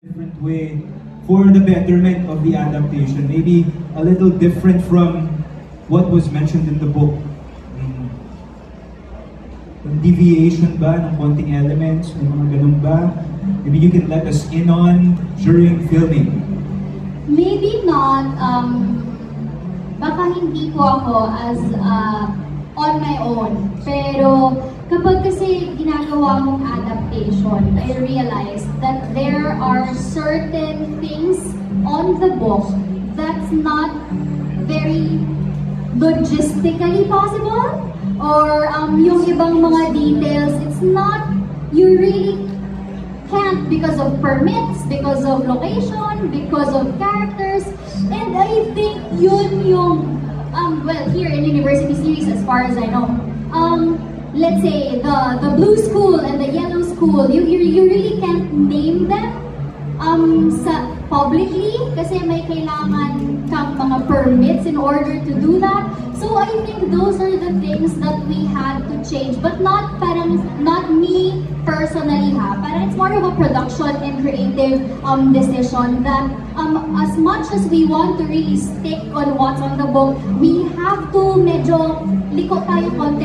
different way for the betterment of the adaptation. Maybe a little different from what was mentioned in the book. Deviation ba ng konting elements, may mga ganun ba? Maybe you can let us in on during filming. Maybe not, baka hindi po ako as on my own. Pero kapag kasi ginagawa mong adaptation, I realized that there are certain things on the book that's not very logistically possible, or yung ibang mga details, it's not, you really can't because of permits, because of location, because of characters, and I think yun yung, well, here in University Series, as far as I know, let's say the blue school and the yellow school, you really can't name them publicly kasi may kailangan kang mga permits in order to do that. So I think those are the things that we had to change, but not me personally parang it's more of a production and creative decision that as much as we want to really stick on what's on the book, we have to medyo liko tayo konti.